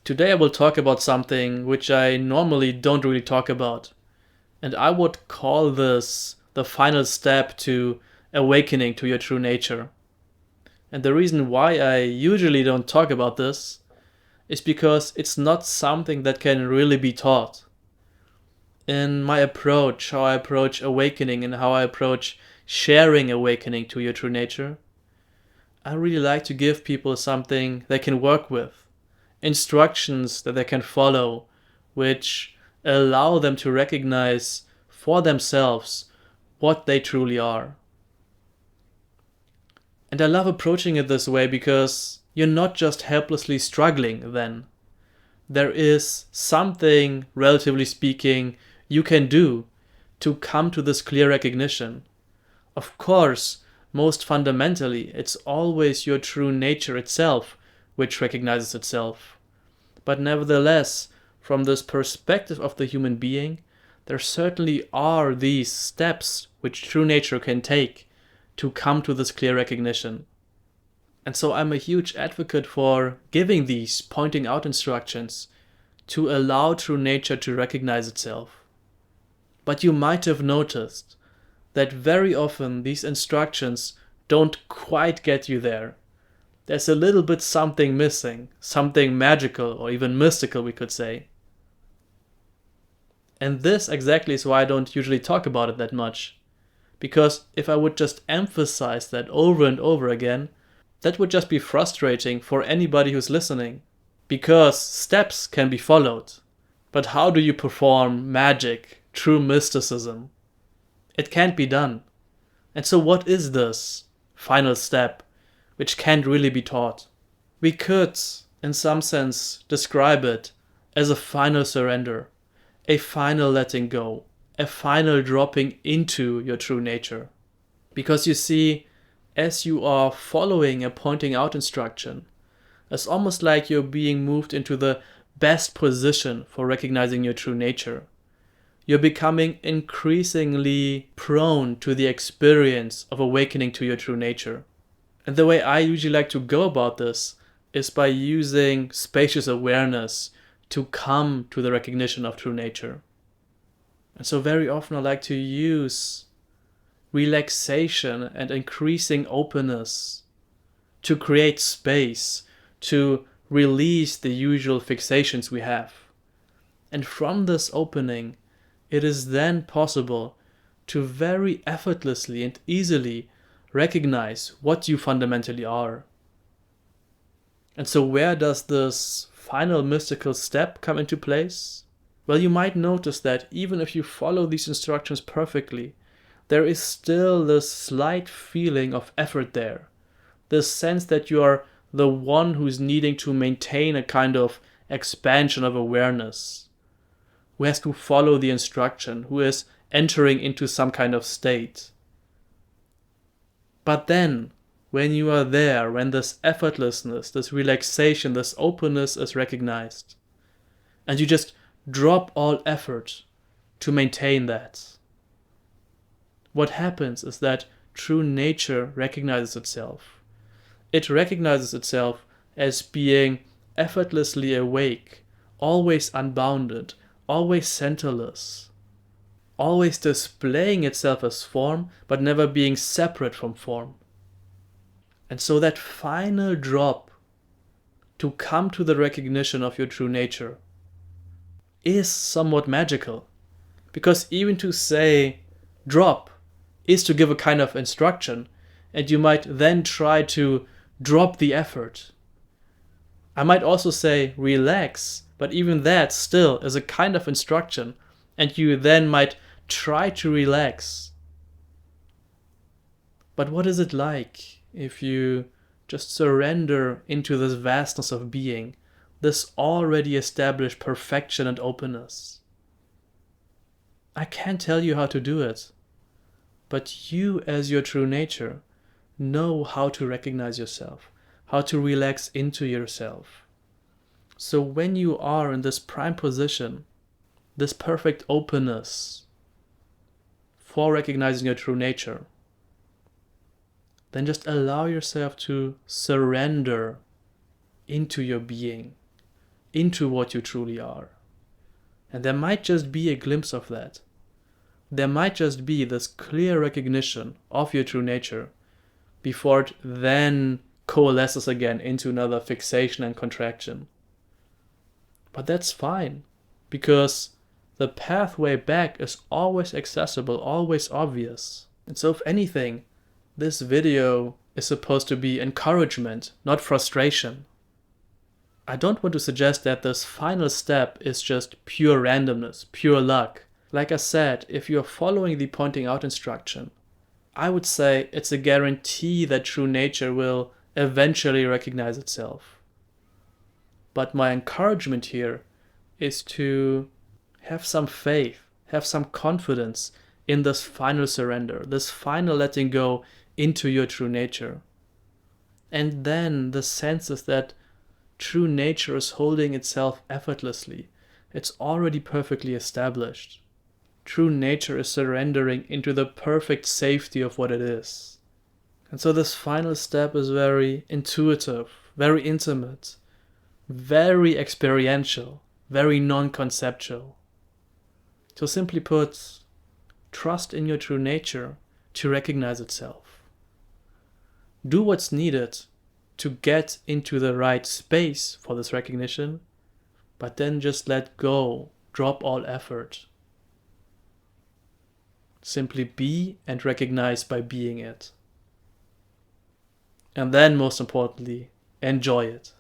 Today I will talk about something which I normally don't really talk about, and I would call this the final step to awakening to your true nature. And the reason why I usually don't talk about this is because it's not something that can really be taught. In my approach, how I approach awakening and how I approach sharing awakening to your true nature, I really like to give people something they can work with, instructions that they can follow, which allow them to recognize for themselves what they truly are. And I love approaching it this way because you're not just helplessly struggling then. There is something, relatively speaking, you can do to come to this clear recognition. Of course, most fundamentally, it's always your true nature itself which recognizes itself. But nevertheless, from this perspective of the human being, there certainly are these steps which true nature can take to come to this clear recognition. And so I'm a huge advocate for giving these pointing out instructions to allow true nature to recognize itself. But you might have noticed that very often these instructions don't quite get you there. There's a little bit something missing, something magical or even mystical, we could say. And this exactly is why I don't usually talk about it that much. Because if I would just emphasize that over and over again, that would just be frustrating for anybody who's listening. Because steps can be followed. But how do you perform magic, true mysticism? It can't be done. And so what is this final step, which can't really be taught? We could, in some sense, describe it as a final surrender, a final letting go, a final dropping into your true nature. Because you see, as you are following a pointing out instruction, it's almost like you're being moved into the best position for recognizing your true nature. You're becoming increasingly prone to the experience of awakening to your true nature. And the way I usually like to go about this is by using spacious awareness to come to the recognition of true nature. And so very often I like to use relaxation and increasing openness to create space, to release the usual fixations we have. And from this opening, it is then possible to very effortlessly and easily recognize what you fundamentally are. And so where does this final mystical step come into place? Well, you might notice that even if you follow these instructions perfectly, there is still this slight feeling of effort there. This sense that you are the one who's needing to maintain a kind of expansion of awareness, who has to follow the instruction, who is entering into some kind of state. But then, when you are there, when this effortlessness, this relaxation, this openness is recognized, and you just drop all effort to maintain that, what happens is that true nature recognizes itself. It recognizes itself as being effortlessly awake, always unbounded, always centerless, always displaying itself as form, but never being separate from form. And so that final drop to come to the recognition of your true nature is somewhat magical. Because even to say drop is to give a kind of instruction, and you might then try to drop the effort. I might also say relax, but even that still is a kind of instruction, and you then might try to relax. But what is it like if you just surrender into this vastness of being, this already established perfection and openness? I can't tell you how to do it, but you as your true nature know how to recognize yourself, how to relax into yourself. So when you are in this prime position, this perfect openness for recognizing your true nature, then just allow yourself to surrender into your being, into what you truly are. And there might just be a glimpse of that. There might just be this clear recognition of your true nature before it then coalesces again into another fixation and contraction. But that's fine, because the pathway back is always accessible, always obvious. And so if anything, this video is supposed to be encouragement, not frustration. I don't want to suggest that this final step is just pure randomness, pure luck. Like I said, if you're following the pointing out instruction, I would say it's a guarantee that true nature will eventually recognize itself. But my encouragement here is to have some faith, have some confidence in this final surrender, this final letting go into your true nature. And then the sense is that true nature is holding itself effortlessly. It's already perfectly established. True nature is surrendering into the perfect safety of what it is. And so this final step is very intuitive, very intimate, very experiential, very non-conceptual. So simply put, trust in your true nature to recognize itself. Do what's needed to get into the right space for this recognition, but then just let go, drop all effort. Simply be and recognize by being it. And then, most importantly, enjoy it.